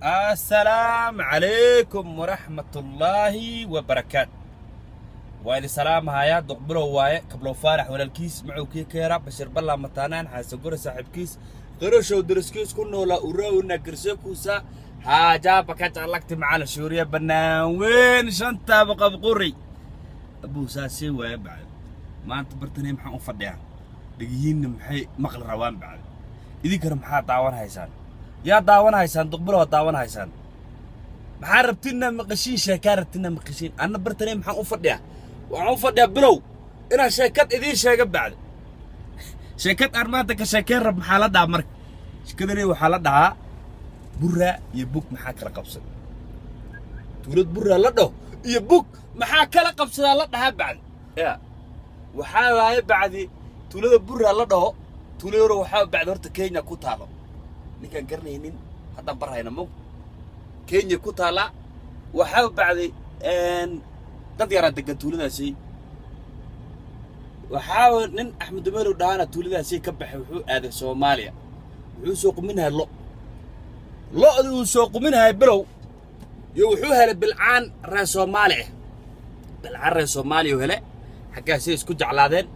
السلام عليكم ورحمة الله وبركاته. وإذا سلام هايا دقبلو واي قبلو فارح ولا الكيس معو كي كيرا بشر بالله متانان حاسقور صاحب كيس قرشو درس كيس كنو لا أراو نقرسكوسا حاجة بكات علاقتي معانا شوريا بنا وين شنطة بقى بقوري أبو ساسي واي بعد ما أنت برتني محا أفضيها دقيين محي مقل روان بعد إذا كرم محا داوان هايسان يا داوان هايسان دقبلو داوان هايسان maxaa rabtina maqashiin sheeka rabtina maqashiin ana bartane maxaan u fadhiyaa waxaan u fadhiyaa bilow inaan sheekad idiin sheega bacda sheekad armaanta ka sheekeen rab maxaa la dhahaa marka sheekadani waxaa la dhahaa burra iyo bug maxaa kala qabsan tuulad burra la dhaho iyo bug maxaa kala qabsadaa la dhahaa bacda ya waxaa waaye bacdi tuulada burra la dhaho tuulada waxaa bacda horta Kenya ku taalo ninkaan garanaynin hadda barayna mo كينيا كوتالا وحاول بعد ان dad yar degan tuuladaasi waxaa nin Axmed Dumelo dhaana tuuladaasi ka baxay wuxuu aaday Soomaaliya wuxuu soo quminahay lo uu soo quminahay bilow iyo wuxuu helay bilcaan reer Soomaaliya hele xagaasay isku jeclaadeen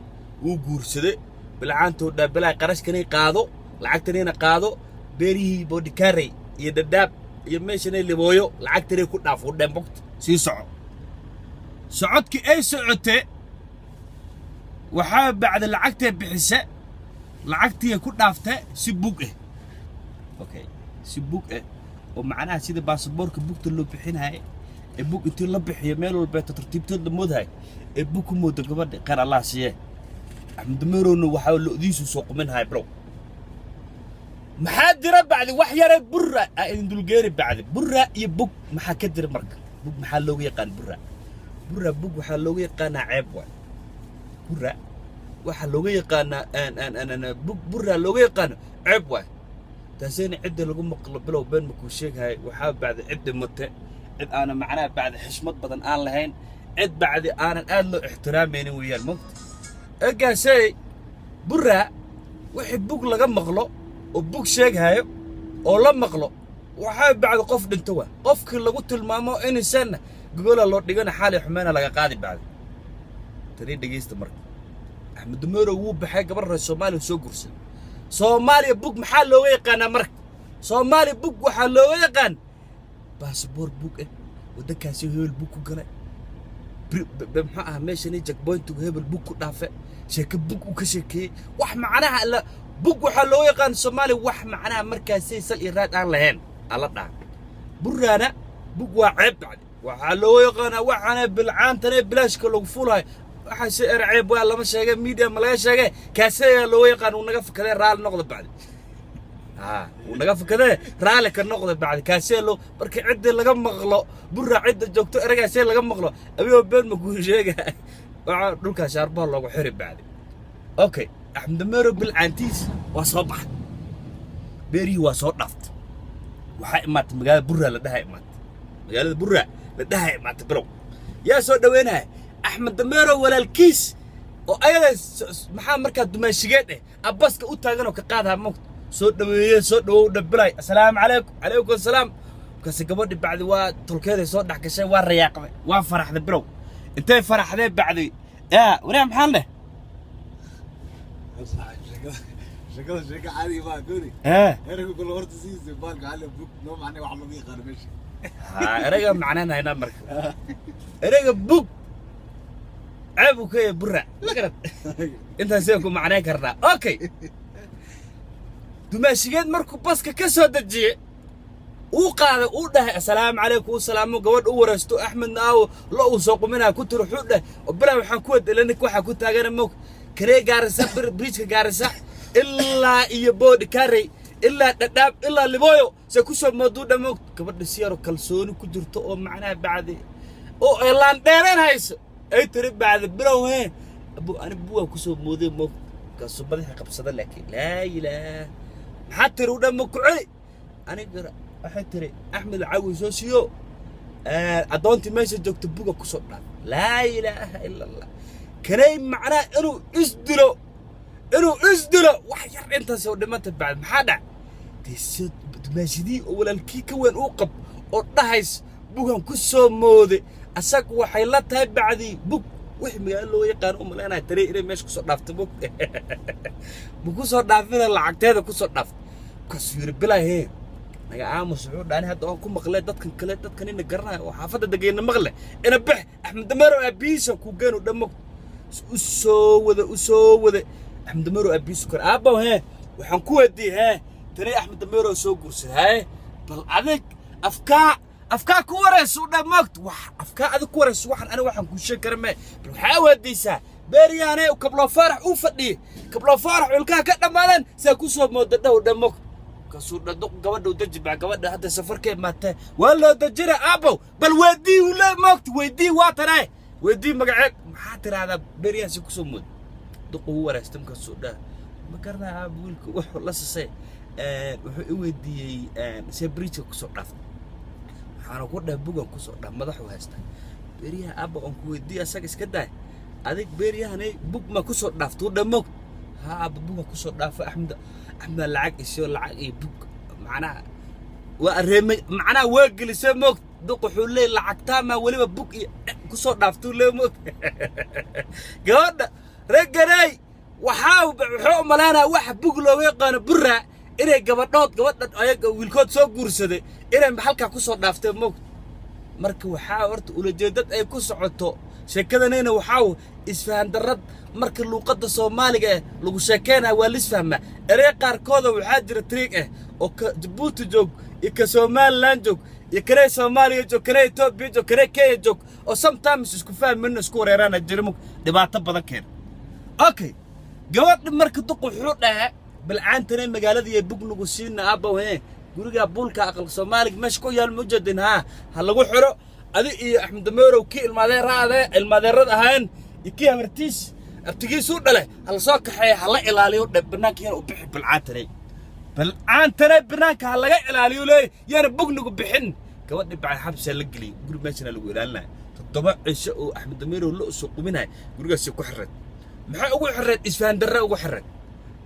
uu guursaday bilcaanto dhabalay qarashkani qaado lacagtaniina qaado beerihii boodikaarey iyo dadaab iyo meeshanay libooyo lacagtani ku dhaaf u dhanboqt si socodki ay socotay waxaa bacda lacagtay bixisa lacagtii ku dhaaftay si bug okay si bug oo macnaha sida baasaboorka bugta loo bixinahay ee bug intii la bixiyo meel walba tartiibteed la moodahay ee bug ku moodo gabadha qar Allah siiye Axmed Dumelo waxa loodiisu soo quminahay bro maxaa dira bacdi wax yar burra in dulgeeri bacdi burra iyo bug maxaa ka dira marka bug maxaa looga yaqaan burra bug waxaa looga yaqaanaa ceeb waay burra waxaa looga yaqaanaa an bug burra looga yaqaan ceeb waay taasina cidda lagu maqlo bilow been ma ku sheegay waxaa bacdi cidda mate cid aan macnaa bacdi xishmad badan aan lahayn cid bacdi aanan aad loo ixtiraamaynin weeyaan moqt egaasay burra wixii bug laga maqlo oo bug sheegayo oo la maqlo waxaa bacdi qof dhinto waa qofkii lagu tilmaamo inaysan gogola loo dhigana xaalay xumeena laga qaadi bacdi tani dhageysta marka Axmed Dumelo wuu baxay gabar reer Soomaaliya soo gursan Soomaaliya bug maxaa looga yaqaan marka Soomaaliya bug waxaa looga yaqaan baasaboor bug wadankaasi heel bug ku galay maxaa meeshani checkpoint hebel bug ku dhaafe sheeka bug u ka sheekay wax macnaha la bug waxaa loo yaqaan Soomaali wax macnaha markaasay sal iraad aan lahayn ala dhaa burraana bug waa ceeb bacdi waxaa loo yaqaan waxana bilcaantana bilaashka lagu fuulay waxa si ceeb waa lama sheegay media ma laga sheegay kaasay loo yaqaan uu naga fakaday raal noqdo bacdi uu naga fakaday raal ka noqdo bacdi kaasay loo marka cid laga maqlo burra cid joogto eragaasay laga maqlo abiyo been ma ku sheegay waxa dhulka shaarba loogu xiri bacdi okay Axmed Dumelo bilcaantiis waa soo baxay beeri waa soo dhaft waxa imaatay magaalada burra la dhahay magaalada burra la dhahay imaatay bilow yaa soo dhaweynay Axmed Dumelo walaalkiis oo ayada maxaa markaa dumaashigeed abaska u taagan oo ka qaadaha moqt soo dhawow dhabilay assalaamu calaykum salaam kasi gabadhi bacdi waa tulkeeday soo dhax gashay waa rayaaqday waa faraxday bilow intay faraxday bacdi wareem maxaan leh شكل عادي ما قولي انا كل ورد سيزي بالك على بوك نو معني واحد ما يقار ماشي ارجع معناها هنا مركب ارجع بوك عيبك يا برا لقرت انت سيكون معناه كرنا اوكي دماشيات مركب باسكا كسو دجي وقاعد وده السلام عليكم والسلام قبل ورستو احمد ناو لو سوق منها كنت روحوا له وبلا waxaan ku wada leenك waxa ku taagan moog kare gaarisa bridge gaarisa إلا يبود كاري إلا داب إلا لبويو سكوسو مودو موقت كبر سيارو كالسوني كجرتو أو معناه بعد أو إعلان ديرين هايس أي تريب بعد برو هين أبو أنا بوا كوسو مودي موقت كسو بدي حقب لكن لا إله حتى رودا مكعي أنا قرأ حتى أحمد العوي سوسيو أدونتي ماشي جوكت بوا كوسو لا إله إلا الله كريم معناه إنه إنه إصدره وحير أنت سو دمت بعد محدا تيسد dumaashidii oo walaalkii ka weyn uu qab oo dhahays bugan ku soo moode asag waxay la tahay bacdii bug wix magaalo loo yaqaan u maleynaa taray inay meesha ku soo dhaafto bug ku soo dhaafina lacagteeda ku soo dhaafto kasir bilaahe naga aamus wuxuu dhaani hadda aan ku maqlay dadkan kale dadkan in garanay oo xaafada dagayna maqle ina bix Axmed Damaro abiisa ku geeno dhamo u soo wada Axmed Damaro abiisa kor aabaw waxaan ku wadiye tani Axmed Damaro soo gursaday bal adig afka ku wareys u dhamaagto wax afka adig ku wareys waxan ana waxaan ku sheeg karmay bal waxa wadaysa beeryaane u kablo farax u fadhi kablo farax ilka ka dhamaadan saa ku soo moodo dhamo kasoo dhado gabadha dajiba gabadha hadda safarkee maata wala dajira aabow bal wadii u la maagto wadii waa taray wadii magaceed maxaa tiraada beeryaasi ku soo mood duqo wareystam ka soo dhaa ma karnaa aabulku wuxuu la sasay wuxuu i weydiiyay sebricho ku soo dhaaf waxaan ku dhahay bugan ku soo dhaaf madaxu haysta beeryaha aabo aan ku weydiiyay asaga iska daa adig beeryahanay bug ma ku soo dhaafto dhamo ها بوجا كسر دافع أحمد العق يسوي العق يبوج معنا وأرهم معنا وجل يسموك دق حولي العق تامة ولا بوج كسر دافتو له موك جود رجعي وحاو بحوم ملانا واحد بوج لو يقان برا إني جبرنات أيق والكود سو جورسده إني محلك كسر دافتو موك مركو حاورت ولجدت أي كسر عطو شكلنا هنا وحاو إسفهان درد marka luuqada Soomaaliga lagu sheekeenaa waa lisfahma erey qaar kooda waxa jira trick oo Djibouti joog iyo ka Somaliland joog iyo kale Soomaaliya joog kale Ethiopia joog kale Kenya joog oo sometimes isku fahmin isku wareerana jirmo dhibaato badan keen okay gabadh marka duq wuxuu dhahay bilcaantana magaalada ay bug lagu siina aabaw guriga buulka aqal Soomaaliga meesh ku yaal mujadin ha lagu xiro adi iyo Axmed Damaro ki ilmaadeerad ahaan iki amartiis abtigii soo dhalay hal soo kaxay hal ilaaliyo banaanka yar u bixi bilcaantana banaanka hal laga ilaaliyo leey yana bugnigu bixin gabadhi baa xabsa la galiyo guri meeshana lagu ilaalinay todoba cisho oo Axmed Damaro la soo quminay gurigaas ku xirred maxay ugu xirred isfaan darra ugu xirred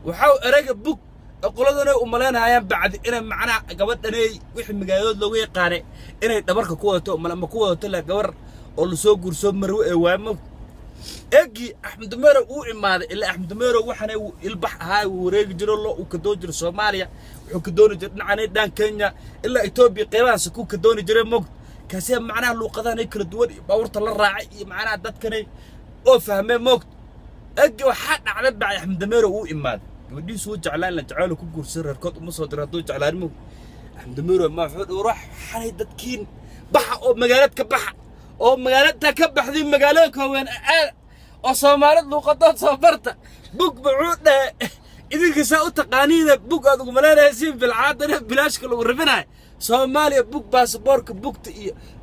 waxa erayga bug qoladana u maleynayaan bacdi inay macna gabadhanay wixii magaalada looga yaqaanay inay dhabarka ku wadato ma ku wadato la gabar oo la soo guurso marwo ee waamo أجي أحمد دميرو وإمادة إلا أحمد دميرو وحنا البح هاي وريج جرولو وكدوجر سوماليا وكدون جرنا عن دان كينيا إلا إثيوبيا قيران سكو كدون جري موج كاسيا معناه لو قضانا يكل الدول باورت الله الراعي معناه دات كني أو فهمه موج أجي وحد على بعد أحمد دميرو وإمادة ودي سوى جعلان لجعله كوكور سر الكوت مصدر هدو جعلان موج أحمد دميرو ما فود وراح حني دات كين بح أو مجالات كبح أو مجالات كبح ذي مجالات كوين وصومالد لوقطات صبرت بوك بعودة إذا كساو تقانينا بوك أدو ملانا يسين بالعادة بلاش كلو ربنا صوماليا بوك باسبورك بوك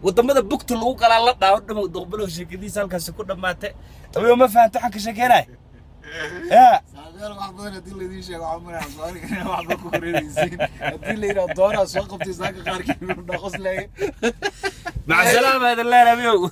وضمدا بوك تلوك على الله داود ما دقبلو شكدي سالك سكونا ماتي أبي ما فهمت حق شكينا يا سامر محمد هدي اللي ديش يا عمري عصاري أنا محمد كوريدي زين هدي اللي يردونا سوق بتزاق خارج من ناقص ليه مع السلامة هذا الله نبيه